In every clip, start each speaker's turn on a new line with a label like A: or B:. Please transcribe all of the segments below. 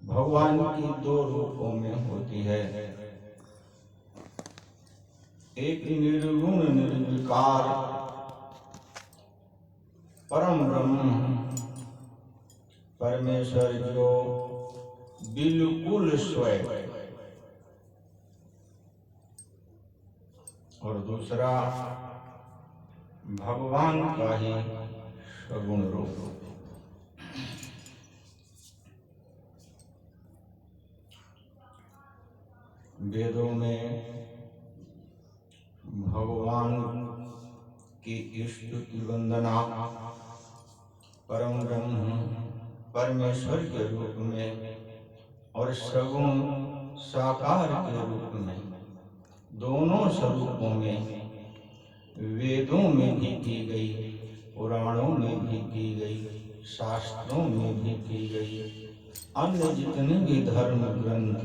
A: भगवान की दो रूपों में होती है, एक निर्गुण निर्विकार परम ब्रह्म परमेश्वर जो बिल्कुल स्वयं, और दूसरा भगवान का ही सगुण रूप। वेदों में भगवान की स्तुति वंदना परम ब्रह्म परमेश्वर के रूप में और सगुण साकार के रूप में, दोनों स्वरूपों में वेदों में भी की गई, पुराणों में भी की गई, शास्त्रों में भी की गई। अन्य जितने भी धर्म ग्रंथ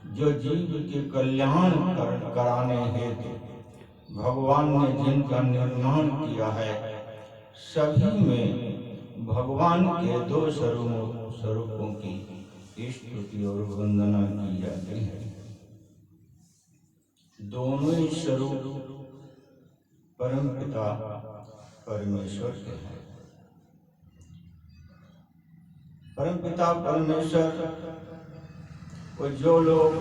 A: जो जीव के कल्याण कराने हेतु भगवान ने जिनका निर्माण किया है, सभी में भगवान के दो स्वरूपों की स्तुति और वंदना की जाती है। दोनों ही स्वरूप परम पिता परमेश्वर के हैं। परम पिता परमेश्वर को जो लोग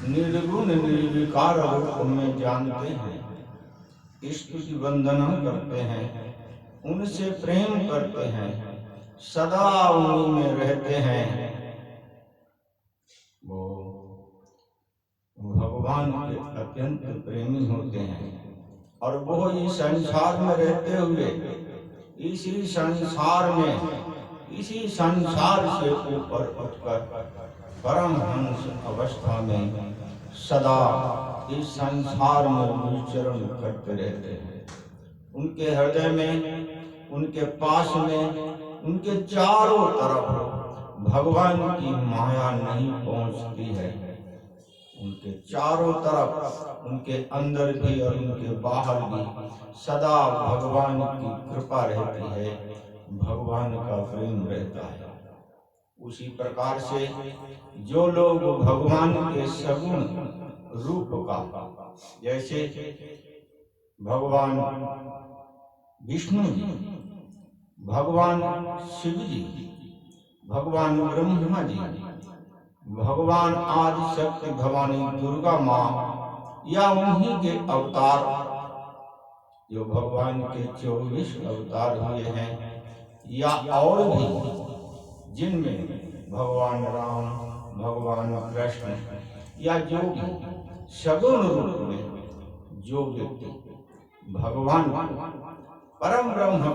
A: निर्गुण निर्विकार रूप में जानते हैं, स्तुति वंदना करते हैं, उनसे प्रेम करते हैं, सदा उन्हीं में रहते हैं, वो भगवान के अत्यंत प्रेमी होते हैं। और वो इस संसार में रहते हुए इसी संसार से ऊपर उठकर परमहंस अवस्था में सदा इस संसार में विचरण करते रहते हैं। उनके हृदय में, उनके पास में, उनके चारों तरफ भगवान की माया नहीं पहुंचती है। उनके चारों तरफ, उनके अंदर भी और उनके बाहर भी सदा भगवान की कृपा रहती है, भगवान का प्रेम रहता है। उसी प्रकार से जो लोग भगवान के सगुण रूप का, जैसे भगवान विष्णु जी, भगवान शिव जी, भगवान ब्रह्मा जी, भगवान आदि शक्ति भवानी दुर्गा माँ, या उन्हीं के अवतार जो भगवान के 24 अवतार हुए हैं, या और भी जिनमें भगवान राम, भगवान कृष्ण, या जो भी सगुण रूप में जो व्यक्ति भगवान परम ब्रह्म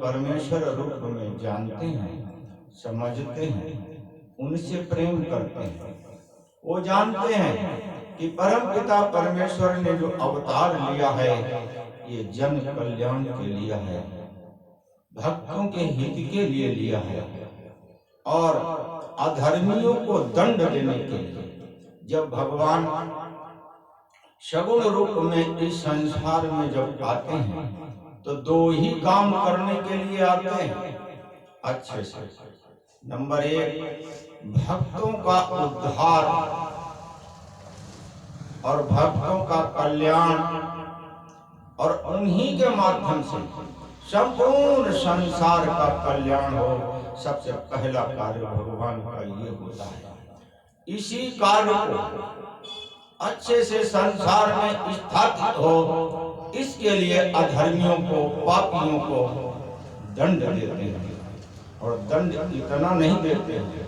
A: परमेश्वर रूप में जानते हैं, समझते हैं, उनसे प्रेम करते हैं, वो जानते हैं कि परम पिता परमेश्वर ने जो अवतार लिया है, ये जन कल्याण के लिए है, भक्तों के हित के लिए लिया है, और अधर्मियों को दंड देने के लिए। जब भगवान सगुण रूप में इस संसार में जब आते हैं, तो दो ही काम करने के लिए आते हैं अच्छे से। नंबर 1, भक्तों का उद्धार और भक्तों का कल्याण, और उन्हीं के माध्यम से संपूर्ण संसार का कल्याण हो। सबसे पहला कार्य भगवान का ये होता है। इसी कार्य को अच्छे से संसार में स्थापित हो, इसके लिए अधर्मियों को, पापियों को दंड देते हैं। और दंड इतना नहीं देते हैं,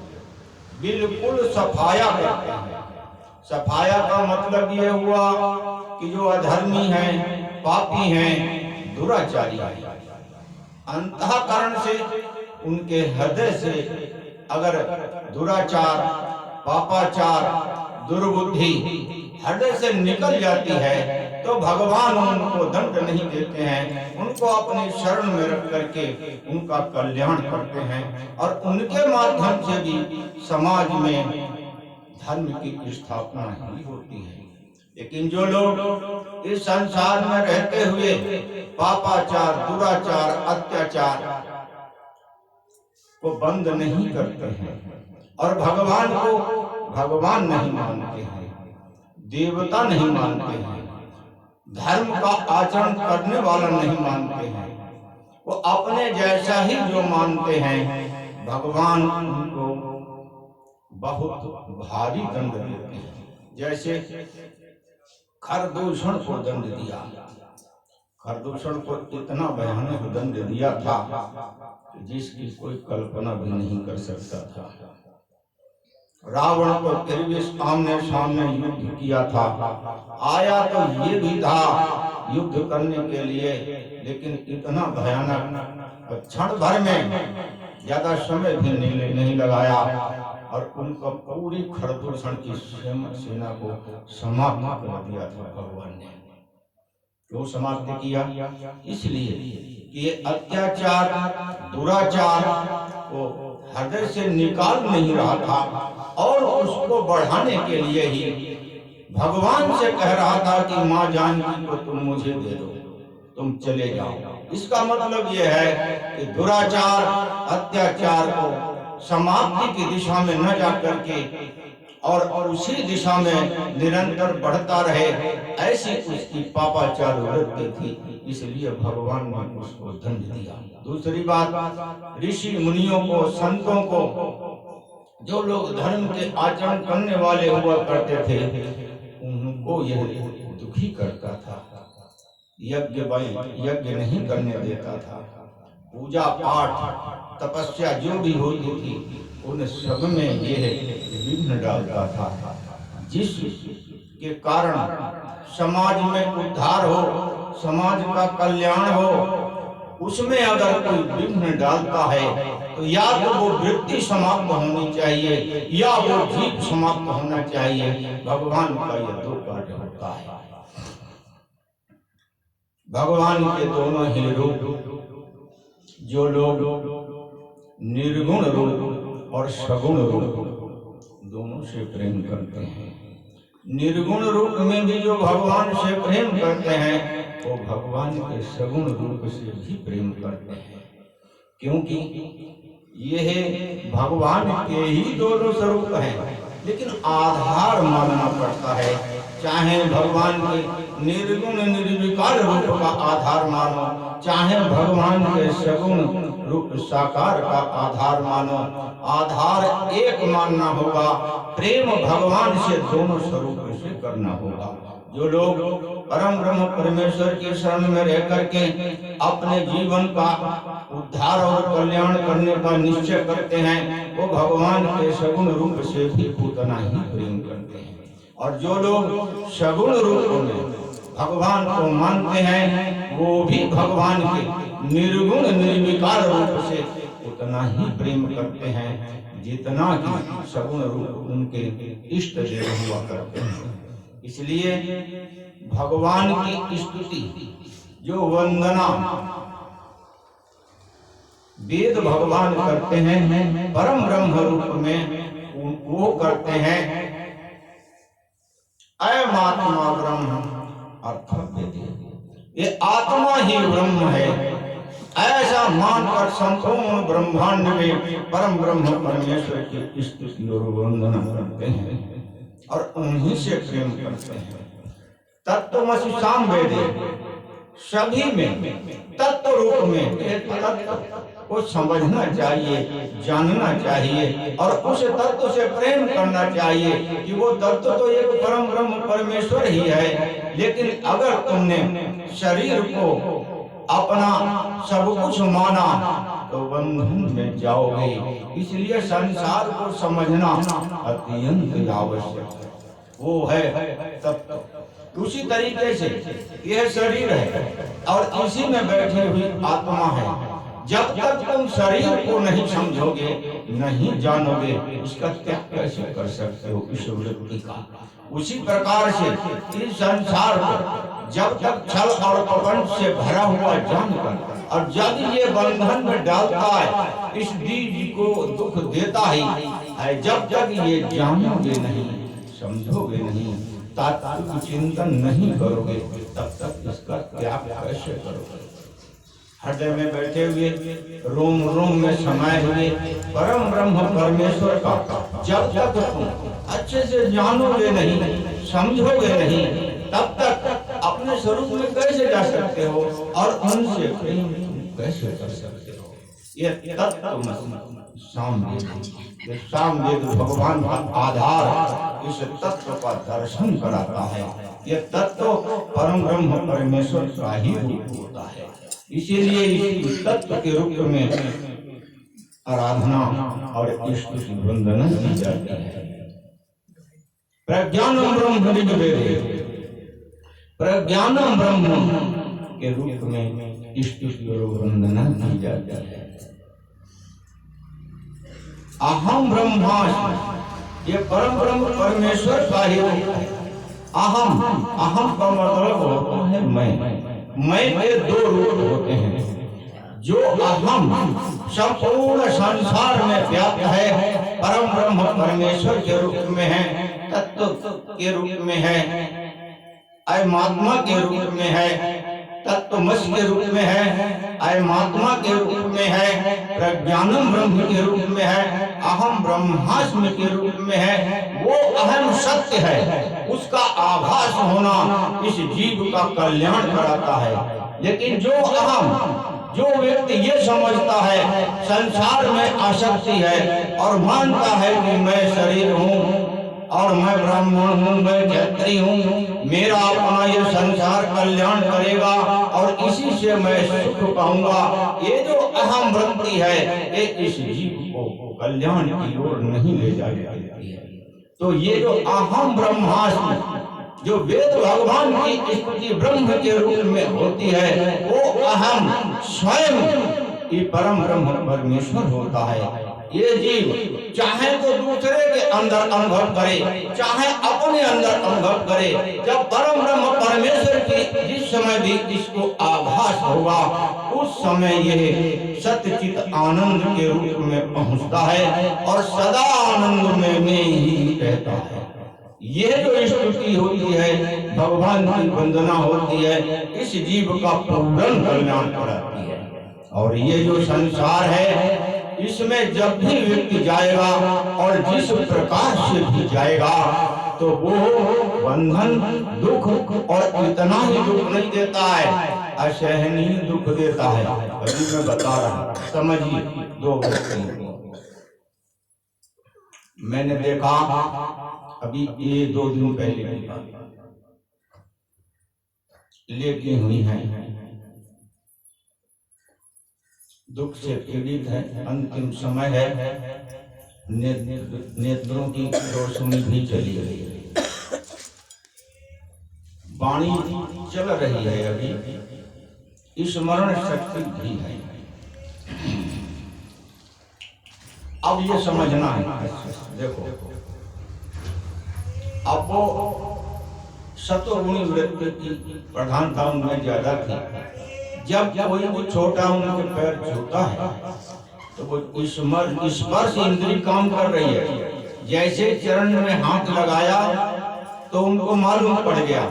A: बिल्कुल सफाया करते हैं। सफाया का मतलब ये हुआ कि जो अधर्मी हैं, पापी हैं, दुराचारी हैं, अंतःकरण से, उनके हृदय से अगर दुराचार, पापाचार, दुर्बुद्धि हृदय से निकल जाती है, तो भगवान उनको दंड नहीं देते हैं, उनको अपने शरण में रख करके उनका कल्याण करते हैं, और उनके माध्यम से भी समाज में धर्म की स्थापना ही होती है। लेकिन जो लोग इस संसार में रहते हुए पापाचार, दुराचार, अत्याचार को बंद नहीं करते हैं, और भगवान को भगवान नहीं मानते हैं, देवता नहीं मानते हैं, धर्म का आचरण करने वाला नहीं मानते हैं, वो अपने जैसा ही जो मानते हैं, भगवान उनको बहुत भारी दंड देते हैं। जैसे खरदूषण को दंड दिया, खरदूषण को इतना भयानक दंड दिया था जिसकी कोई कल्पना भी नहीं कर सकता था। रावण को फिर भी आमने सामने युद्ध किया था, आया तो ये भी था युद्ध करने के लिए, लेकिन इतना भयानक क्षण भर में ज्यादा समय भी नहीं लगाया और उनको पूरी खरदूषण की सेना को समाप्त कर दिया था भगवान ने। क्यों समाप्त किया? इसलिए कि ये अत्याचार दुराचार को हृदय से निकाल नहीं रहा था और उसको बढ़ाने के लिए ही भगवान से कह रहा था कि माँ जानकी को तुम मुझे दे दो, तुम चले जाओ। इसका मतलब यह है कि दुराचार अत्याचार को समाप्ति की दिशा में न जाकर के और उसी दिशा में निरंतर बढ़ता रहे, ऐसी उसकी पापाचार वृत्ति थी, इसलिए भगवान ने उसको दंड दिया। दूसरी बात, ऋषि मुनियों को, संतों को, जो लोग धर्म के आचरण करने वाले हुआ करते थे, उनको यह दुखी करता था, यज्ञ नहीं करने देता था। पूजा पाठ तपस्या जो भी होती थी उन सब में यह विघ्न डालता था, जिसके कारण समाज में उद्धार हो, समाज का कल्याण हो, उसमें अगर कोई विघ्न डालता है तो या तो वो वृत्ति समाप्त होनी चाहिए या वो जीव समाप्त होना चाहिए। भगवान का यह दो कार्य होता है। भगवान के दोनों ही रूप, जो लोग निर्गुण रूप और सगुण रूप दोनों से प्रेम करते हैं, निर्गुण रूप में भी जो भगवान से प्रेम करते हैं वो भगवान के सगुण रूप से भी प्रेम करते हैं, क्योंकि यह भगवान के ही दोनों स्वरूप हैं, लेकिन आधार मानना पड़ता है। चाहे भगवान के निर्गुण निर्विकार रूप का आधार मानो, चाहे भगवान के सगुण रूप साकार का आधार मानो, आधार एक मानना होगा। प्रेम भगवान से दोनों स्वरूप से करना होगा। जो लोग परम ब्रह्म परमेश्वर के शरण में रह करके अपने जीवन का उद्धार और कल्याण करने का निश्चय करते हैं, वो भगवान के सगुण रूप से भी उतना ही प्रेम करते हैं। और जो लोग सगुण रूप में भगवान को मानते हैं, वो भी भगवान के निर्गुण निर्विकार रूप से उतना ही प्रेम करते हैं जितना कि सगुण रूप उनके इष्ट देव हुआ करते हैं। इसलिए भगवान की स्तुति, जो वंदना वेद भगवान करते हैं, परम ब्रह्म रूप में वो करते हैं। अयमात्मा ब्रह्म अर्थात ये आत्मा ही ब्रह्म है, ऐसा मानकर संपूर्ण ब्रह्मांड में परम ब्रह्म परमेश्वर की स्तुति और वंदना करते हैं और उन्हीं से प्रेम करते हैं। तत्वमसि सामवेदे, सभी में तत्व रूप में तत्व को समझना चाहिए, जानना चाहिए और उस तत्व से प्रेम करना चाहिए कि वो तत्व तो एक परम ब्रह्म परमेश्वर ही है। लेकिन अगर तुमने शरीर को अपना सब कुछ माना तो बंधन में जाओगे। इसलिए संसार को समझना अत्यंत आवश्यक है। वो है तत्व। उसी तरीके से यह शरीर है और इसी में बैठी हुई आत्मा है। जब तक तुम शरीर को नहीं समझोगे, नहीं जानोगे, इसका त्याग कैसे कर सकते हो इस वृत्ति का। उसी प्रकार से इस संसार को जब तक छल और कपट से भरा हुआ जानकर और जब ये बंधन में डालता है, इस बीज को दुख देता ही है। जब तक ये जानोगे नहीं, समझोगे नहीं, तात्विक चिंतन नहीं करोगे, तब तक इसका त्याग कैसे करोगे। हृदय में बैठे हुए, रोम रोम में समाये हुए परम ब्रह्म परमेश्वर का जब तक तुम अच्छे से जानोगे नहीं, समझोगे नहीं, तब तक अपने स्वरूप में कैसे जा सकते हो और उनसे प्रेम कैसे कर सकते हो। ये तत्व सामवेद भगवान का आधार इस तत्व का दर्शन कराता है। ये तत्व परम ब्रह्म परमेश्वर का ही रूप होता है। इसीलिए इस तत्व के रूप में आराधना और इष्ट की वंदना की जाती है। प्रज्ञानम ब्रह्म ऋग्वेद, प्रज्ञानम ब्रह्म के रूप में इष्ट की वंदना की जाती है। अहम ब्रह्मास्मि, ये परम ब्रह्म परमेश्वर का ही रूप है। अहम, अहम का मतलब होता है मैं के दो रूप होते हैं। जो अहम संपूर्ण संसार में व्याप्त है, परम ब्रह्म परमेश्वर के रूप में है, तत्व के रूप में है, आत्मा के रूप में है, तत्वमसि के रूप में है, आत्मा के रूप में है, प्रज्ञानम ब्रह्म के रूप में है, अहम ब्रह्मास्मि के रूप में है। वो अहम सत्य है, उसका आभास होना इस जीव का कल्याण कराता है। लेकिन जो व्यक्ति ये समझता है संसार में आसक्ति है और मानता है कि मैं शरीर हूँ और मैं ब्राह्मण हूँ, मैं क्षत्रिय हूँ, मेरा अपना ये संसार कल्याण करेगा और इसी से मैं सुख पाऊंगा, ये जो अहम वृत्ति है ये इस जीव को कल्याण की ओर नहीं ले जा सकती है। तो ये जो अहम ब्रह्मास्मि, जो वेद भगवान की स्तुति ब्रह्म के रूप में होती है, वो अहम स्वयं ये परम ब्रह्म परमेश्वर होता है। ये जीव चाहे तो दूसरे के अंदर अनुभव करे, चाहे अपने अंदर अनुभव करे, जब परम ब्रह्म परमेश्वर की जिस समय भी इसको आभास होगा, उस समय यह सच्चित आनंद के रूप में पहुंचता है और सदा आनंद में ही रहता है। यह जो स्तुति होती है, भगवान की वंदना होती है, इस जीव का पूर्ण कल्याण कराती है। और ये जो संसार है, इसमें जब भी व्यक्ति जाएगा और जिस प्रकार से भी जाएगा, तो वो बंधन, दुख और इतना ही दुख नहीं देता है, असहनीय दुख देता है। अभी मैं बता रहा हूँ, समझिए। दो व्यक्ति मैंने देखा, अभी ये 2 दिन पहले की बात लेके हुई है, दुख से पीड़ित है, अंतिम समय है, नेत्रों की रोशनी भी चली गई है, वाणी चल रही है, अभी स्मरण शक्ति भी है। अब ये समझना है, देखो, अब वो सत्वगुणी वृत्ति की प्रधानता उनमें ज्यादा थी। जब कोई वो छोटा उनके पैर छूता है तो वो स्पर्श इंद्रिय काम कर रही है। जैसे चरण में हाथ लगाया तो उनको मालूम पड़ गया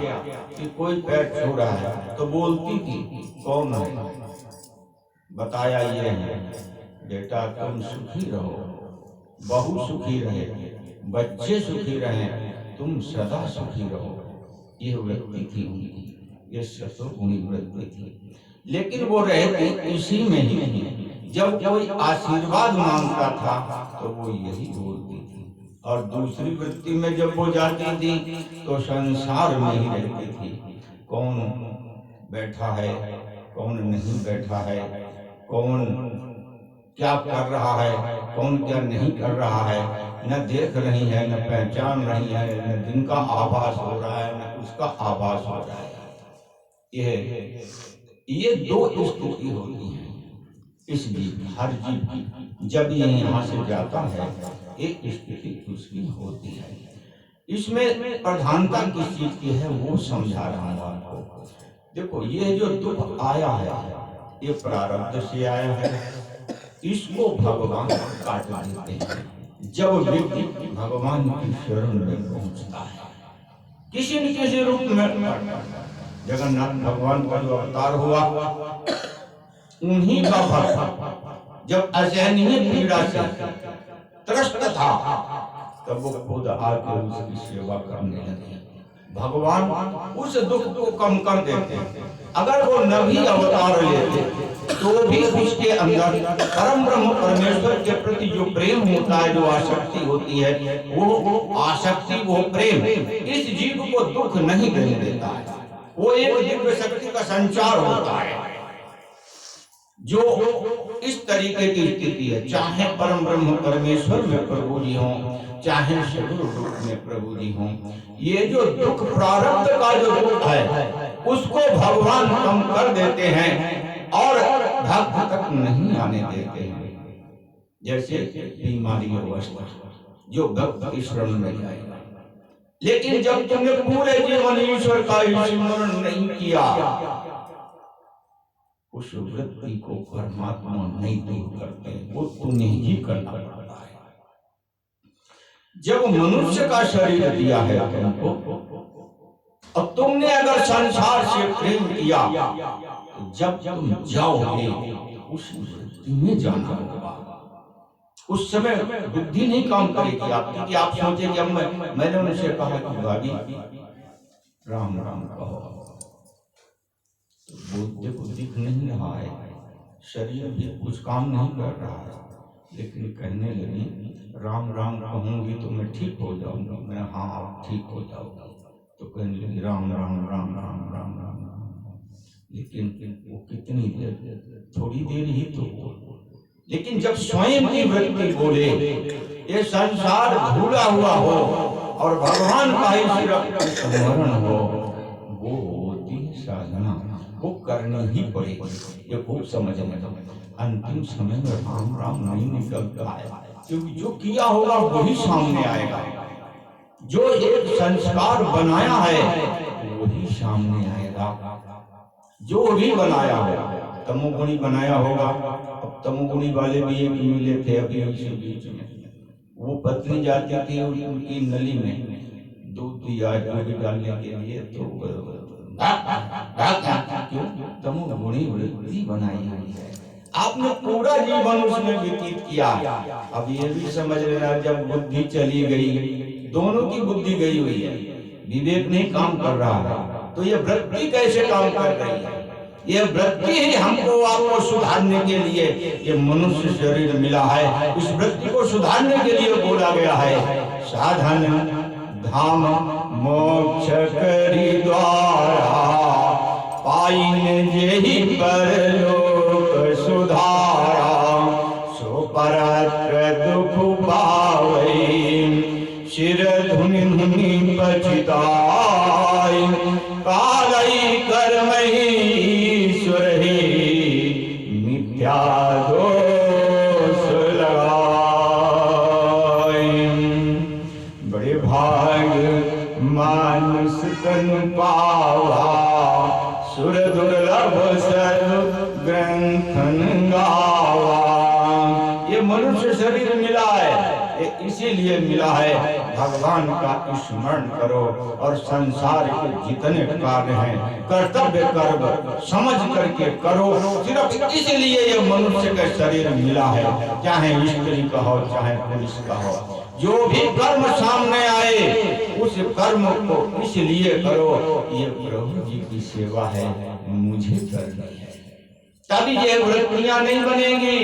A: कि कोई पैर छू रहा है, तो बोलती थी, कौन है? बताया ये है, बेटा तुम सुखी रहो, बहू सुखी रहे, बच्चे सुखी रहे, तुम सदा सुखी रहो। ये वृत्ति थी उनकी, ये सत्वगुणी वृत्ति थी। लेकिन वो रहते इसी में ही। जब कोई आशीर्वाद मांगता था तो वो यही बोलती थी, और दूसरी वृत्ति में जब वो जाती थी तो संसार में ही रहती थी। कौन बैठा है, कौन नहीं बैठा है, कौन क्या कर रहा है, कौन क्या नहीं कर रहा है, न देख रही है, न पहचान रही है, न दिन का आभास हो रहा है, न उसका आभास हो रहा है। ये 2 स्थिति होती है इस जीव, हर जीव की। जब ये यहाँ से जाता है, एक स्थिति उसकी होती है। इसमें प्रधानता किस चीज की है वो समझा रहा हूँ आपको। देखो, ये जो दुख आया है, ये प्रारब्ध से आया है, इसको भगवान काट देते हैं जब व्यक्ति भगवान की शरण में पहुंचता है, किसी न किसी रूप में। जगन्नाथ भगवान का जो अवतार हुआ, उन्हीं का भक्त जब असहनीय पीड़ा से त्रस्त था तब वो खुद आके उसकी सेवा करने लगे। भगवान उस दुख को कम कर देते। अगर वो नभी अवतार लेते तो भी उसके अंदर परम ब्रह्म परमेश्वर के प्रति जो प्रेम होता है, जो आसक्ति होती है, वो आसक्ति, वो प्रेम इस जीव को दुख नहीं देने देता है। वो एक दिव्य शक्ति का संचार होता है जो इस तरीके की स्थिति है। चाहे परम ब्रह्म परमेश्वर में प्रभु जी हों, चाहे सगुरु रूप में प्रभु जी हों, ये जो दुख प्रारब्ध का जो दुख है उसको भगवान कम कर देते हैं और भक्त तक नहीं आने देते हैं। जैसे बीमारी अवस्था जो भक्त की शरण में जाएगा, लेकिन जब तुमने पूरे जीवन ईश्वर का स्मरण नहीं किया, उस वृत्ति को परमात्मा नहीं दूर करते, वो तुम्हें ही करना पड़ता है। जब मनुष्य का शरीर दिया है तुमको, और तुमने अगर संसार से प्रेम किया, तो जब तुम जाओगे उस वृत्ति में जाना होगा। उस समय बुद्धि नहीं काम करेगी आपकी कि आप सोचे कि अब मैंने उनसे कहा कि भाभी राम राम कहो, तो दिख नहीं रहा है, शरीर भी कुछ काम नहीं कर रहा है, लेकिन कहने लगी राम राम कहूंगी तो मैं ठीक हो जाऊंगा। मैं हाँ आप ठीक हो जाऊंगा। तो कहने लगी राम राम राम राम राम राम राम। लेकिन वो कितनी देर, थोड़ी देर ही तो। लेकिन जब स्वयं की वृत्ति बोले, ये संसार भूला हुआ हो और भगवान का ही सिर्फ स्मरण हो, वो होती साधना, वो करनी ही पड़ेगी। ये खूब समझ में अंतिम समय में राम राम नहीं निकलता है, क्योंकि जो किया होगा वही सामने आएगा। जो एक संस्कार बनाया है वही सामने आएगा। जो भी बनाया है, तमोगुणी बनाया होगा। अब तमोगुणी वाले भी एक मिले थे अभी इसी बीच में, वो पत्नी जाती थी उनकी नली में दूध दिया डालने के लिए, तो क्यों तमोगुणी वृत्ति बनाई हुई है। आपने पूरा जीवन उसमें व्यतीत किया। अब ये भी समझ लेना, जब बुद्धि चली गई, दोनों की बुद्धि गई हुई है, विवेक नहीं काम कर रहा है, तो ये वृत्ति कैसे काम कर रही है? ये वृत्ति ही हमको आपको सुधारने के लिए ये मनुष्य शरीर मिला है। इस वृत्ति को सुधारने के लिए बोला गया है, साधन धाम मोक्ष करी द्वारा पाइन जेहि परलोक सुधारा, सो परत्र दुख पावै शिर धुनि धुनि पछिताई, कालई कर्महि ईश्वर ही मिथ्या दोष लगाई। बड़े भाग मानुष तन पावा, सुर दुर्लभ सर्व ग्रंथन गावा। ये मनुष्य शरीर मिला है, इसीलिए मिला है भगवान का स्मरण करो और संसार के जितने कार्य हैं कर्तव्य कर्म समझ करके करो। सिर्फ इसलिए ये मनुष्य का शरीर मिला है, चाहे स्त्री का हो चाहे पुरुष का हो। जो भी कर्म सामने आए उस कर्म को इसलिए करो, ये प्रभु जी की सेवा है, मुझे करनी है, तभी ये वृत्तियां नहीं बनेगी।